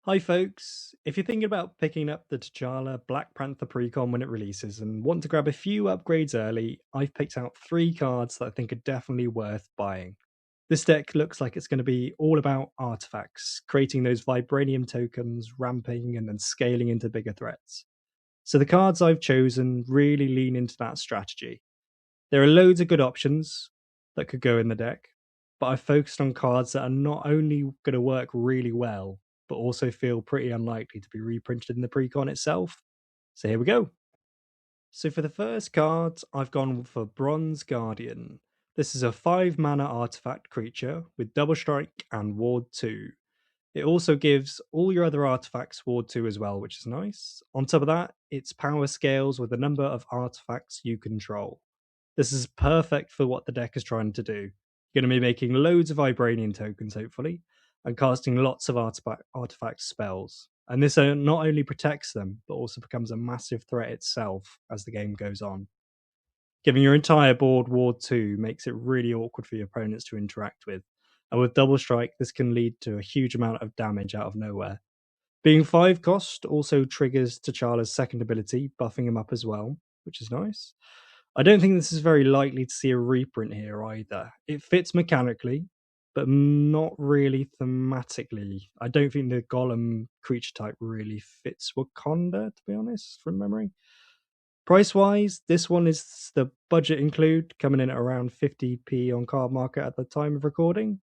Hi folks, if you're thinking about picking up the T'Challa Black Panther precon when it releases and want to grab a few upgrades early, I've picked out 3 cards that I think are definitely worth buying. This deck looks like it's going to be all about artifacts, creating those vibranium tokens, ramping and then scaling into bigger threats. So the cards I've chosen really lean into that strategy. There are loads of good options that could go in the deck, but I've focused on cards that are not only going to work really well, but also feel pretty unlikely to be reprinted in the precon itself. So here we go. So for the first card, I've gone for Bronze Guardian. This is a 5 mana artifact creature with double strike and ward 2. It also gives all your other artifacts ward 2 as well, which is nice. On top of that, its power scales with the number of artifacts you control. This is perfect for what the deck is trying to do. You're going to be making loads of Vibranium tokens, hopefully, and casting lots of artifact spells. And this not only protects them, but also becomes a massive threat itself as the game goes on. Giving your entire board Ward 2 makes it really awkward for your opponents to interact with. And with Double Strike, this can lead to a huge amount of damage out of nowhere. Being 5 cost also triggers T'Challa's second ability, buffing him up as well, which is nice. I don't think this is very likely to see a reprint here either. It fits mechanically, but not really thematically. I don't think the Golem creature type really fits Wakanda, to be honest, from memory. Price-wise, this one is the budget include, coming in at around 50p on card market at the time of recording.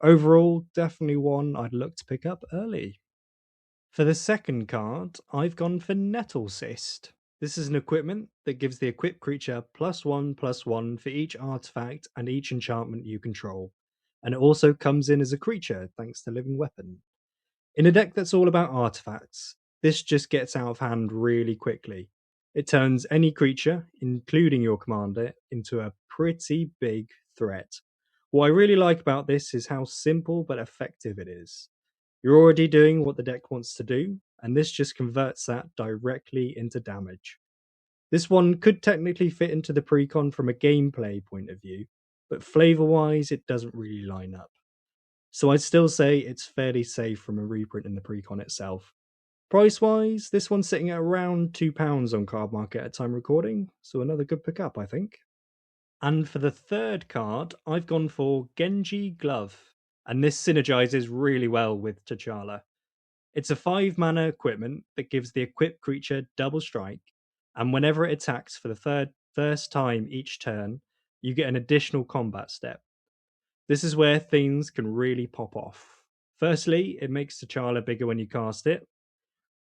Overall, definitely one I'd look to pick up early. For the second card, I've gone for Nettle Cyst. This is an equipment that gives the equipped creature +1/+1 for each artifact and each enchantment you control. And it also comes in as a creature thanks to Living Weapon. In a deck that's all about artifacts, this just gets out of hand really quickly. It turns any creature, including your commander, into a pretty big threat. What I really like about this is how simple but effective it is. You're already doing what the deck wants to do, and this just converts that directly into damage. This one could technically fit into the precon from a gameplay point of view, but flavor wise, it doesn't really line up. So I'd still say it's fairly safe from a reprint in the precon itself. Price wise, this one's sitting at around £2 on card market at time recording, so another good pickup, I think. And for the third card, I've gone for Genji Glove, and this synergizes really well with T'Challa. It's a 5 mana equipment that gives the equipped creature double strike, and whenever it attacks for the first time each turn, you get an additional combat step. This is where things can really pop off. Firstly, it makes T'Challa bigger when you cast it.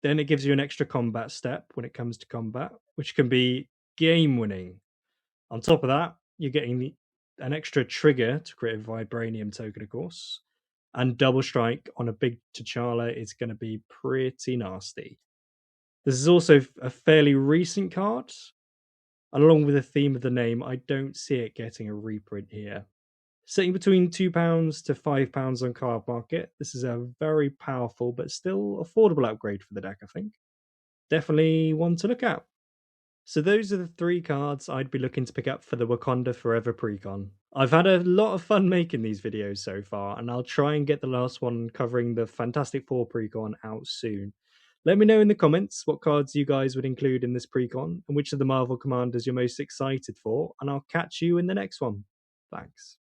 Then it gives you an extra combat step when it comes to combat, which can be game winning. On top of that, you're getting an extra trigger to create a Vibranium token, of course. And double strike on a big T'Challa is going to be pretty nasty. This is also a fairly recent card. And along with the theme of the name, I don't see it getting a reprint here. Sitting between £2 to £5 on card market, this is a very powerful but still affordable upgrade for the deck, I think. Definitely one to look at. So those are the 3 cards I'd be looking to pick up for the Wakanda Forever precon. I've had a lot of fun making these videos so far, and I'll try and get the last one covering the Fantastic Four precon out soon. Let me know in the comments what cards you guys would include in this precon, and which of the Marvel commanders you're most excited for, and I'll catch you in the next one. Thanks.